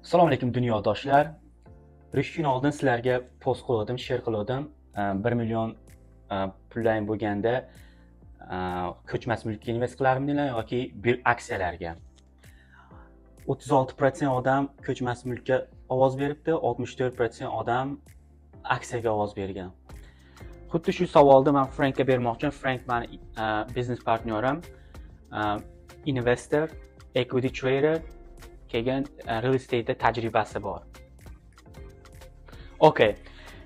Assalomu alaykum dunyodoshlar. 3 kun oldin sizlarga post qildim, share qildim. 1 million pullaring bo'lganda ko'chmas mulkka invest qilarmidinglar yoki aksiyalarga. 36% odam ko'chmas mulkka ovoz beribdi, 64% odam aksiyaga ovoz bergan. Xuddi shu savolni men Frankga bermoqchiman. Frank meni biznes partnyorim, investor, equity trader, keyin real estate tajribasi bor. Okay,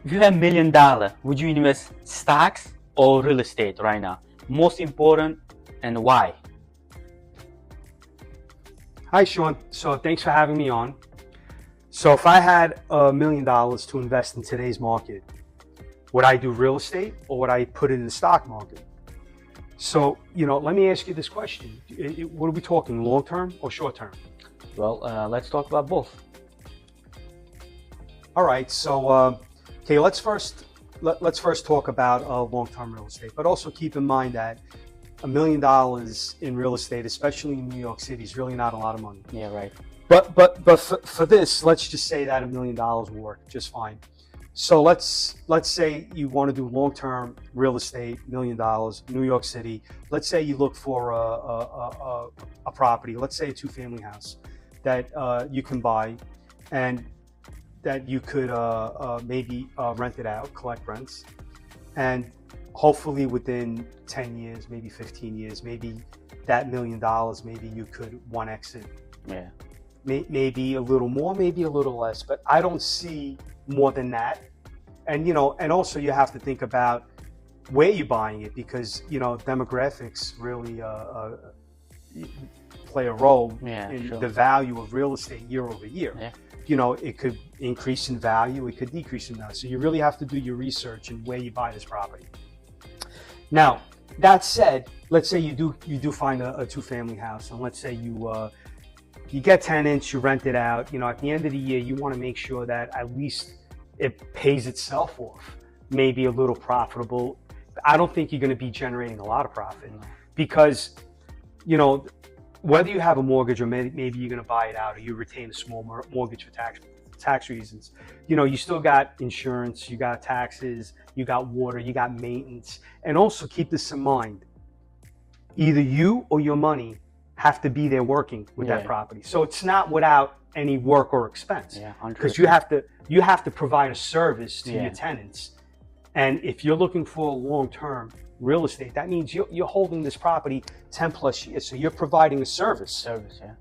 if you have $1 million, would you invest stocks or real estate right now? Most important, and why? Hi, Sean. So thanks for having me on. So if I had $1 million to invest in today's market, would I do real estate or would I put it in the stock market? So, let me ask you this question. What are we talking, long-term or short-term? Well, let's talk about both. All right. So, okay, let's first talk about long-term real estate, but also keep in mind that $1 million in real estate, especially in New York City, is really not a lot of money. Yeah, right. But for this, let's just say that $1 million will work just fine. So let's say you want to do long-term real estate, $1 million, New York City. Let's say you look for a property, let's say a two-family house that you can buy, and that you could maybe rent it out, collect rents, and hopefully within 10 years, maybe 15 years, maybe that $1 million, maybe you could one exit. Yeah. Maybe a little more, maybe a little less, but I don't see more than that. And and also you have to think about where you're buying it, because demographics really play a role in sure. the value of real estate year over year. Yeah. It could increase in value, it could decrease in value. So you really have to do your research in where you buy this property. Now, that said, let's say you do find a two-family house, and let's say you get tenants, you rent it out. At the end of the year, you want to make sure that at least it pays itself off, maybe a little profitable. I don't think you're going to be generating a lot of profit, because whether you have a mortgage or maybe you're going to buy it out, or you retain a small mortgage for tax reasons, you still got insurance, you got taxes, you got water, you got maintenance. And also keep this in mind: either you or your money have to be there working with that property. So it's not without any work or expense, because you have to provide a service to your tenants. And if you're looking for long-term real estate, that means you're holding this property 10 plus years. So you're providing a service.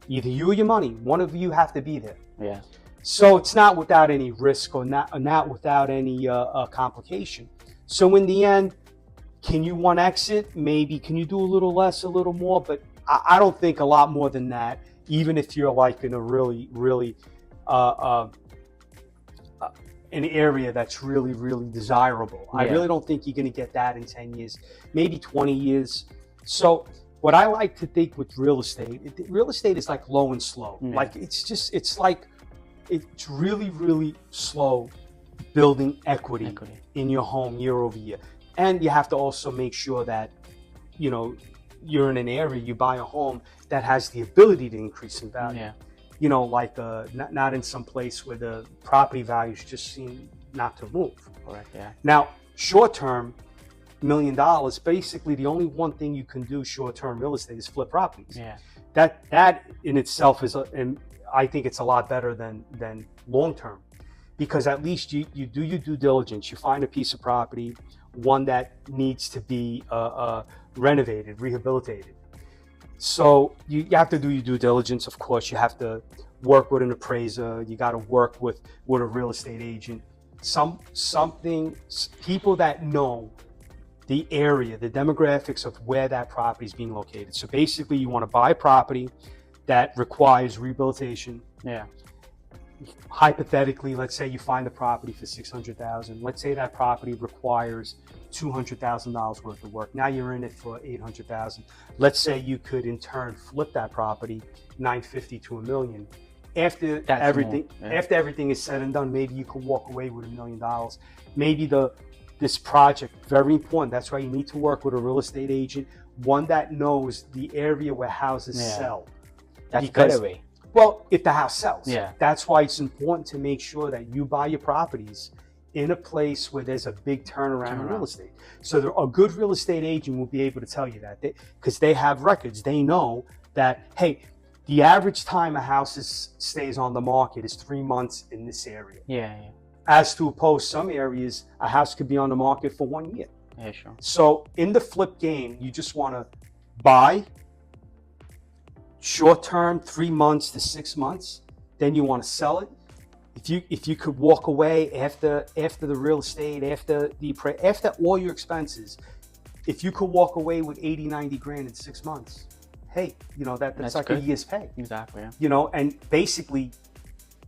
Either you or your money, one of you have to be there. Yeah. So it's not without any risk or not without any complication. So in the end, can you one exit? Maybe. Can you do a little less, a little more? But I don't think a lot more than that, even if you're like in a really, really an area that's really, really desirable. I really don't think you're going to get that in 10 years, maybe 20 years. So what I like to think with real estate is like low and slow. Like it's really, really slow building equity in your home year over year. And you have to also make sure that, you're in an area, you buy a home that has the ability to increase in value. Like not in some place where the property values just seem not to move. Correct. Yeah. Now, short-term, $1 million, basically the only one thing you can do short-term real estate is flip properties. Yeah. That in itself is, and I think it's a lot better than long-term, because at least you do your due diligence. You find a piece of property, one that needs to be renovated, rehabilitated. So you have to do your due diligence. Of course, you have to work with an appraiser. You got to work with a real estate agent. People that know the area, the demographics of where that property is being located. So basically, you want to buy a property that requires rehabilitation. Yeah. Hypothetically, let's say you find the property for $600,000. Let's say that property requires $200,000 worth of work. Now you're in it for $800,000. Let's say you could in turn flip that property $950,000 to $1 million. After everything is said and done, maybe you can walk away with $1 million. Maybe this project, very important. That's why you need to work with a real estate agent, one that knows the area where houses sell. That's better way. Well, if the house sells. Yeah. That's why it's important to make sure that you buy your properties in a place where there's a big turnaround in real estate. So a good real estate agent will be able to tell you that, because they have records. They know that, hey, the average time a house stays on the market is 3 months in this area. Yeah. As to oppose some areas, a house could be on the market for 1 year. Yeah, sure. So in the flip game, you just want to buy short term, 3 months to 6 months. Then you want to sell it. If you could walk away after the real estate, after all your expenses, if you could walk away with 80, 90 grand in 6 months, hey, that's like good. a year's pay. Exactly. Yeah. And basically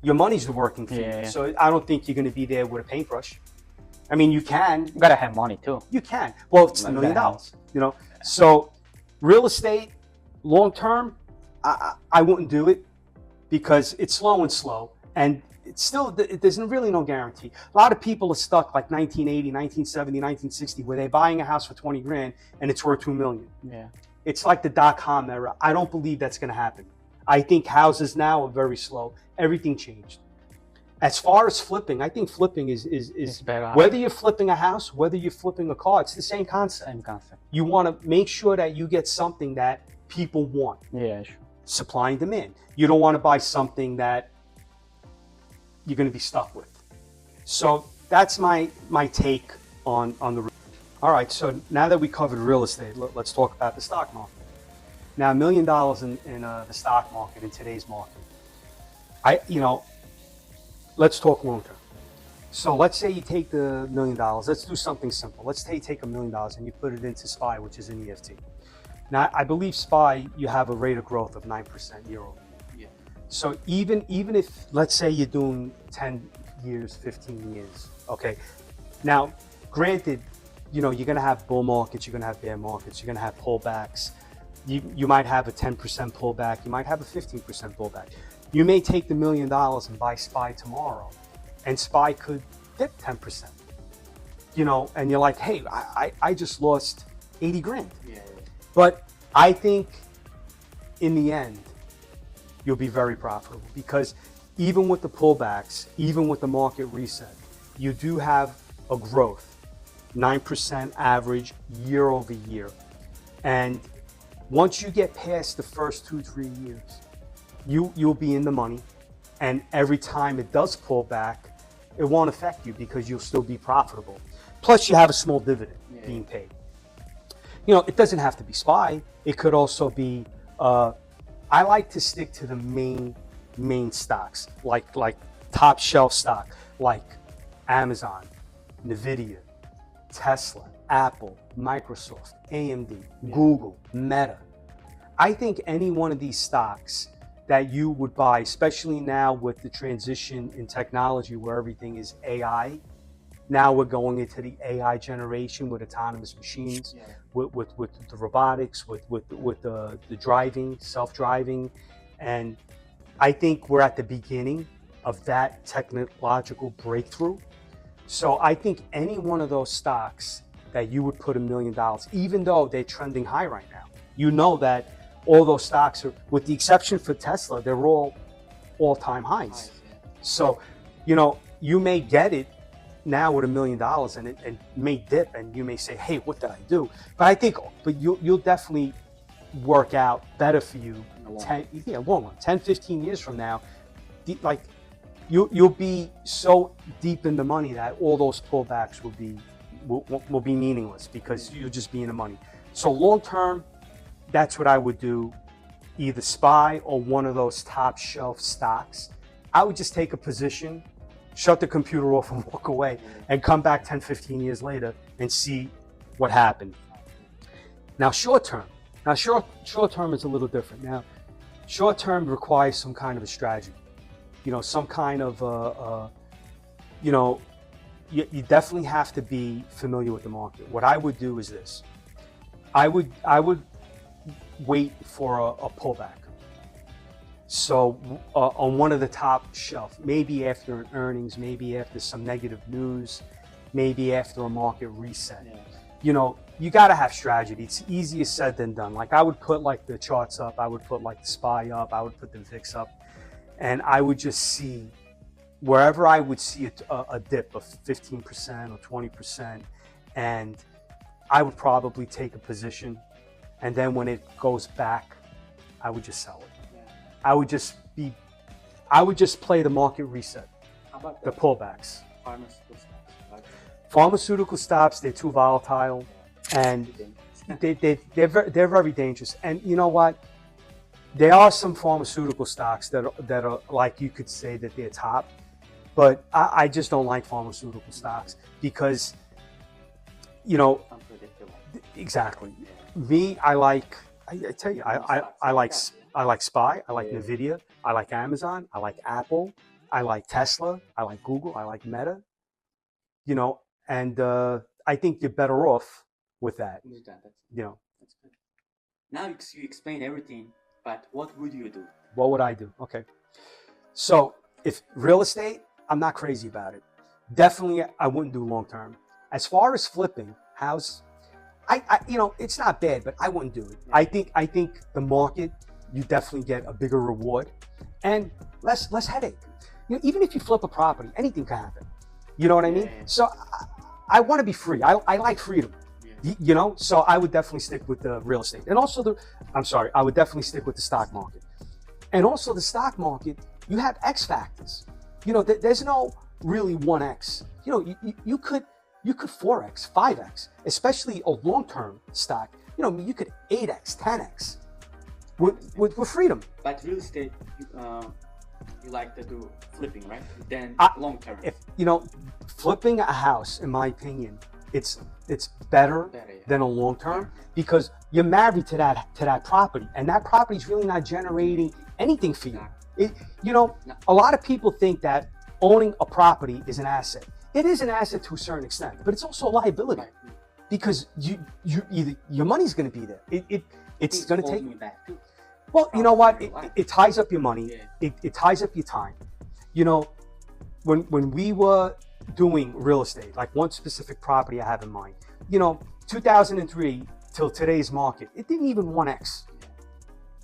your money's the working fee. Yeah. So I don't think you're going to be there with a paintbrush. I mean, you can. You gotta have money too. You can. Well, it's $1 million. So real estate, long term, I wouldn't do it because it's slow, and it's still, there's really no guarantee. A lot of people are stuck like 1980, 1970, 1960, where they're buying a house for 20 grand and it's worth $2 million. Yeah. It's like the .com era. I don't believe that's going to happen. I think houses now are very slow. Everything changed. As far as flipping, I think flipping is better. Whether you're flipping a house, whether you're flipping a car, it's the same concept. Same concept. You want to make sure that you get something that people want. Yeah, sure. Supply and demand. You don't want to buy something that you're going to be stuck with. So that's my take on the. All right, so now that we covered real estate, let's talk about the stock market. Now, $1 million in the stock market in today's market. Let's talk long term. So let's say you take the $1 million. Let's do something simple. Let's say you take $1 million and you put it into SPY, which is an EFT. Now, I believe SPY, you have a rate of growth of 9% year over year. Yeah. So even if, let's say you're doing 10 years, 15 years, okay. Now, granted, you're going to have bull markets, you're going to have bear markets, you're going to have pullbacks. You might have a 10% pullback, you might have a 15% pullback. You may take the $1 million and buy SPY tomorrow, and SPY could dip 10%. And you're like, hey, I just lost 80 grand. Yeah. But I think in the end, you'll be very profitable, because even with the pullbacks, even with the market reset, you do have a growth, 9% average year over year. And once you get past the first 2-3 years, you'll be in the money. And every time it does pull back, it won't affect you because you'll still be profitable. Plus you have a small dividend being paid. It doesn't have to be SPY. It could also be, I like to stick to the main stocks, like top shelf stock, like Amazon, Nvidia, Tesla, Apple, Microsoft, AMD, Google, Meta. I think any one of these stocks that you would buy, especially now with the transition in technology where everything is AI. Now we're going into the AI generation with autonomous machines, with the robotics, with the driving, self-driving. And I think we're at the beginning of that technological breakthrough. So I think any one of those stocks that you would put $1 million, even though they're trending high right now, that all those stocks are, with the exception for Tesla, they're all-time highs. So, you may get it now with $1 million and it may dip and you may say, hey, what did I do? But you'll definitely work out better for you 10, 15 years from now. You'll be so deep in the money that all those pullbacks will be meaningless because you'll just be in the money. So long term, that's what I would do, either SPY or one of those top shelf stocks. I would just take a position, shut the computer off and walk away, and come back 10, 15 years later and see what happened. Now short term is a little different. Now short term requires some kind of a strategy, some kind of, you definitely have to be familiar with the market. What I would do is this. I would wait for a pullback. So on one of the top shelf, maybe after an earnings, maybe after some negative news, maybe after a market reset. You got to have strategy. It's easier said than done. Like I would put like the charts up, I would put like the SPY up, I would put the VIX up. and I would just see wherever I would see a dip of 15% or 20%, and I would probably take a position, and then when it goes back, I would just sell it. Yeah. I would just play the market reset, How about the pullbacks. pharmaceutical stocks? Like, Pharmaceutical stocks, they're too volatile, and they're very dangerous. And you know what? There are some pharmaceutical stocks that are like, you could say that they're top, but I just don't like pharmaceutical stocks because, you know, unpredictable. exactly. Me, I tell you, I like SPY, I like Nvidia, I like Amazon, I like Apple, I like Tesla, I like Google, I like Meta, you know, and I think you're better off with that, you know. That's good. Now you explain everything, but what would you do? What would I do? Okay. So if real estate, I'm not crazy about it. Definitely, I wouldn't do long term. As far as flipping house, I you know, it's not bad, but I wouldn't do it. Yeah. I think the market, you definitely get a bigger reward and less headache. You know, even if you flip a property, anything can happen. You know what I mean? Yeah. So I want to be free. I like freedom. Yeah. You know, so I would definitely stick with the real estate, and also I would definitely stick with the stock market, and also the stock market. You have X factors. You know, there's no really 1X. You know, you could 4X, 5X, especially a long-term stock. You know, you could 8X, 10X with freedom. But real estate, you like to do flipping, right? Then long term. If you know, flipping a house, in my opinion, it's better yeah. than a long term because you're married to that property, and that property is really not generating anything for you. You know, a lot of people think that owning a property is an asset. It is an asset to a certain extent, but it's also a liability because you either your money's going to be there. It's going to take me back too. Well, you know what? It ties up your money. Yeah. It ties up your time. You know, when we were doing real estate, like one specific property I have in mind, you know, 2003 till today's market, it didn't even 1X.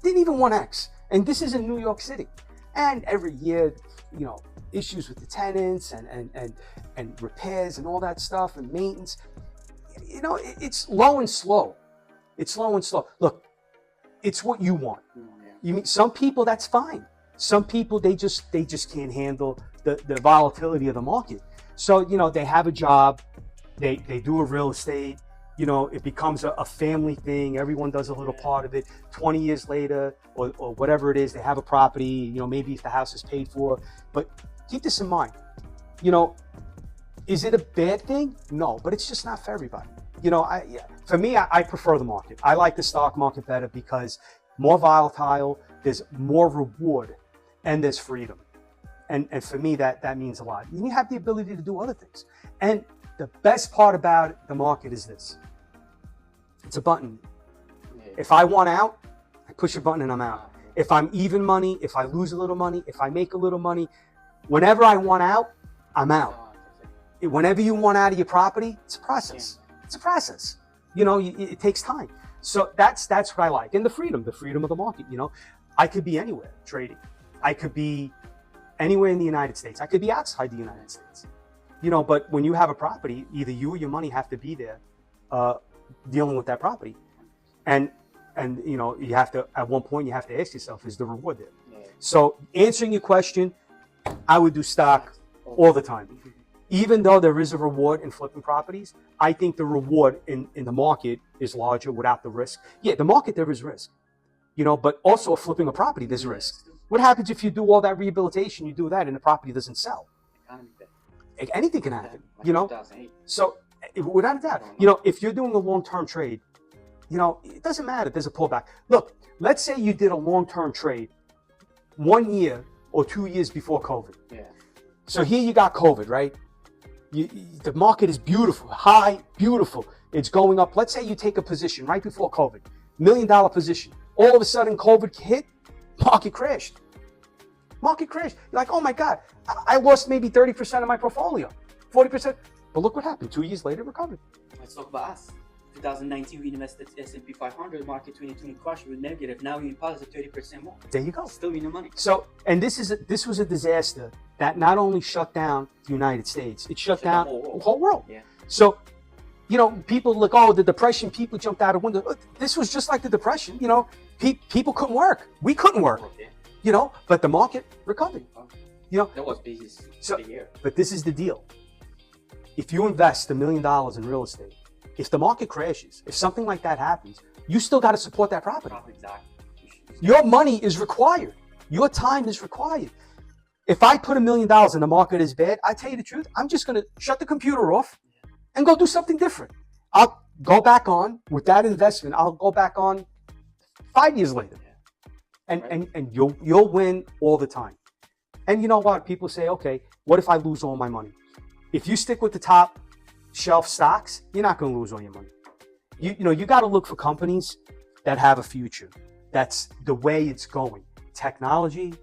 Didn't even 1X. And this is in New York City. And every year, you know, issues with the tenants and repairs and all that stuff and maintenance. You know, it's low and slow. It's slow and slow. Look, it's what you want. You mean some people, that's fine. Some people, they just can't handle the volatility of the market. So, you know, they have a job, they do a real estate, you know, it becomes a family thing. Everyone does a little part of it. 20 years later, or whatever it is, they have a property, you know, maybe if the house is paid for. But keep this in mind, you know, is it a bad thing? No, but it's just not for everybody. You know, for me, I prefer the market. I like the stock market better because more volatile, there's more reward, and there's freedom. And for me, that means a lot. And you have the ability to do other things. And the best part about the market is this. It's a button. If I want out, I push a button and I'm out. If I'm even money, if I lose a little money, if I make a little money, whenever I want out, I'm out. Whenever you want out of your property, it's a process. It's a process. You know, it takes time. So that's what I like. And the freedom of the market, you know. I could be anywhere trading. I could be anywhere in the United States. I could be outside the United States. You know, but when you have a property, either you or your money have to be there dealing with that property. And you know, you have to, at one point, you have to ask yourself, is the reward there? So answering your question, I would do stock all the time. Even though there is a reward in flipping properties, I think the reward in the market is larger without the risk. Yeah, the market, there is risk, you know, but also flipping a property, there's risk. What happens if you do all that rehabilitation, you do that, and the property doesn't sell? Anything can happen, you know? So without a doubt, you know, if you're doing a long-term trade, you know, it doesn't matter. There's a pullback. Look, let's say you did a long-term trade 1 year or 2 years before COVID. Yeah. So here you got COVID, right? The market is beautiful, high, beautiful. It's going up. Let's say you take a position right before COVID, $1 million position. All of a sudden, COVID hit, market crashed. Market crashed. You're like, oh my God, I lost maybe 30% of my portfolio, 40%. But look what happened. 2 years later, recovered. Let's talk about us. 2019 we invested S&P 500, market 2020 crash, we were negative. Now we positive 30% more. There you go. Still winning money. So, and this was a disaster that not only shut down the United States, it shut down the whole world. Yeah. So, you know, people look, oh, the depression, people jumped out of window. This was just like the depression. You know, people couldn't work. We couldn't work. Yeah. You know, but the market recovered. You know, that was business the year. But this is the deal. If you invest $1 million in real estate, if the market crashes, if something like that happens, you still got to support that property. Exactly. Your money is required. Your time is required. If I put $1 million and the market is bad, I tell you the truth, I'm just going to shut the computer off and go do something different. I'll go back on with that investment. I'll go back on 5 years later, and you'll win all the time. And you know what? People say, okay, what if I lose all my money? If you stick with the top shelf stocks, you're not going to lose all your money. You know, you got to look for companies that have a future. That's the way it's going. Technology,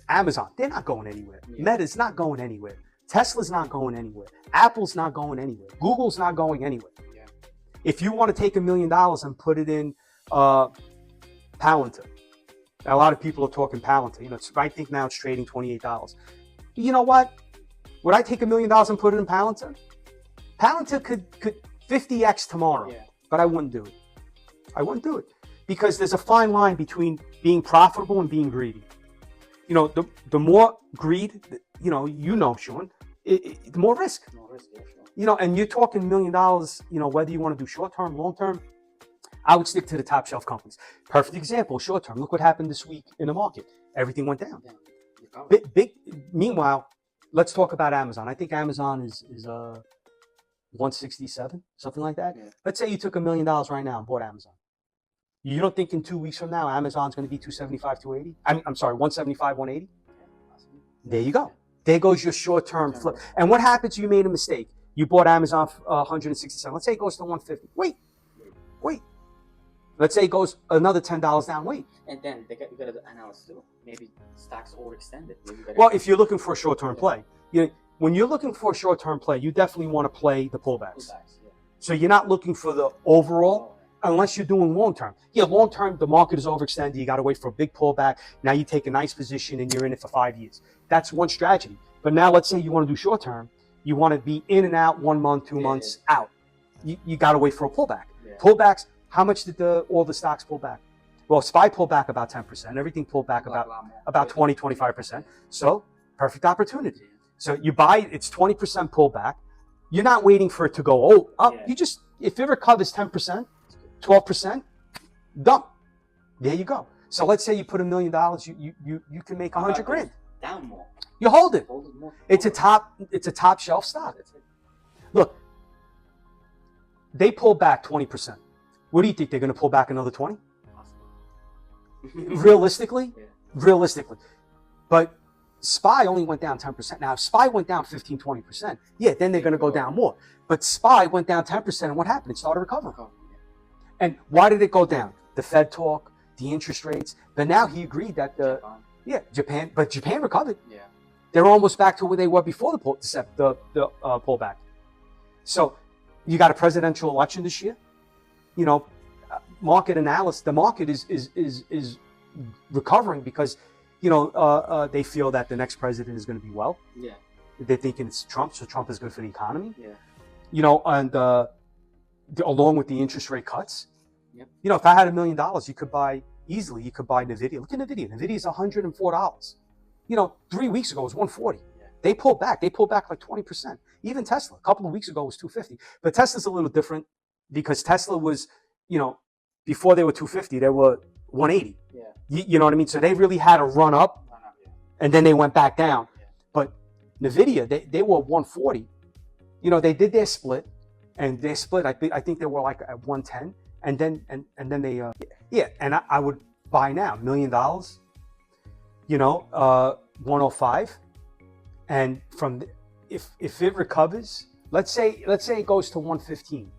Amazon, they're not going anywhere. Meta's not going anywhere. Tesla's not going anywhere. Apple's not going anywhere. Google's not going anywhere. Yeah. If you want to take $1 million and put it in Palantir, a lot of people are talking Palantir. You know, I think now it's trading $28. You know what? Would I take $1 million and put it in Palantir? Palantir could 50x tomorrow, but I wouldn't do it. I wouldn't do it because there's a fine line between being profitable and being greedy. You know, the more greed, you know, Sean, the more risk. More risk, yeah, sure. You know, and you're talking $1 million. You know, whether you want to do short term, long term. I would stick to the top shelf companies. Perfect example, short term. Look what happened this week in the market. Everything went down. Yeah. Big. Meanwhile, let's talk about Amazon. I think Amazon is 167, something like that. Yeah. Let's say you took $1 million right now and bought Amazon. You don't think in 2 weeks from now Amazon's going to be 275, 280? I'm sorry, 175, 180. There you go. There goes your short-term flip. And what happens? You made a mistake. You bought Amazon for 167. Let's say it goes to 150. Wait. Let's say it goes another $10 down. Wait. And then you got to analyze too. Maybe stocks overextended. Well, if you're looking for a short-term play, when you're looking for a short-term play, you definitely want to play the pullbacks. So you're not looking for the overall, unless you're doing long-term. Yeah, long-term, the market is overextended. You got to wait for a big pullback. Now you take a nice position and you're in it for 5 years. That's one strategy. But now let's say you want to do short-term. You want to be in and out 1 month, 2 months out. You got to wait for a pullback. Pullbacks. How much did all the stocks pull back? Well, SPY pulled back about 10%. Everything pulled back about 20, 25%. So perfect opportunity. So you buy, it's 20% pullback. You're not waiting for it to go up. You just, if it recovers 10%, 12%, dump. There you go. So let's say you put $1 million, you can make 100 grand. Down more. You hold it. Hold it more. It's a top shelf stock. Look, they pulled back 20%. What do you think? They're going to pull back another 20? Realistically? Realistically. But SPY only went down 10%. Now, if SPY went down 15, 20%, then they're going to go down more. But SPY went down 10%, and what happened? It started recovering. And why did it go down? The Fed talk, the interest rates. But now he agreed that Japan recovered. Yeah. They're almost back to where they were before the pullback. So you got a presidential election this year. You know, market analysis. The market is recovering because, they feel that the next president is going to be well. Yeah. They're thinking it's Trump, so Trump is good for the economy. Yeah. And along with the interest rate cuts. Yep. If I had $1 million, you could buy Nvidia. Look at Nvidia. Nvidia is $104. 3 weeks ago it was $140. Yeah. They pulled back like 20%. Even Tesla, a couple of weeks ago was $250. But Tesla's a little different. Because Tesla was, before they were 250, they were 180. Yeah. You know what I mean? So they really had a run up, and then they went back down. Yeah. But Nvidia, they were 140. They did their split, and their split, I think they were like at 110, and then they, and I would buy now $1 million, 105, and from if it recovers, let's say it goes to 115.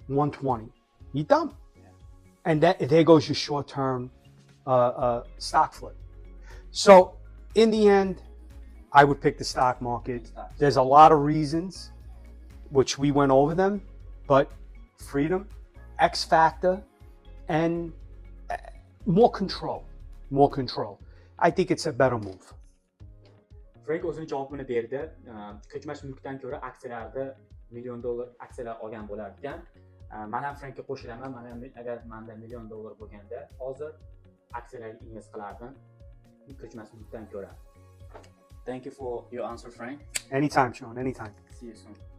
120, you dump. Yeah. And there goes your short-term stock flip. So in the end, I would pick the stock market. There's a lot of reasons, which we went over them, but freedom, X factor, and more control. More control. I think it's a better move. Frank o'zini javobini berdi. Ko'chmas mulkdan ko'ra aksiyalarda $1 million aksiyalar olgan bo'lar ekan. Men ham Frankka qo'shilaman. Men ham agar menda $1 million bo'lganda, hozir aksiyalarga invest qilardim. Ko'chmas mulkdan ko'ra. Thank you for your answer, Frank. Anytime, Sean, anytime. See you soon.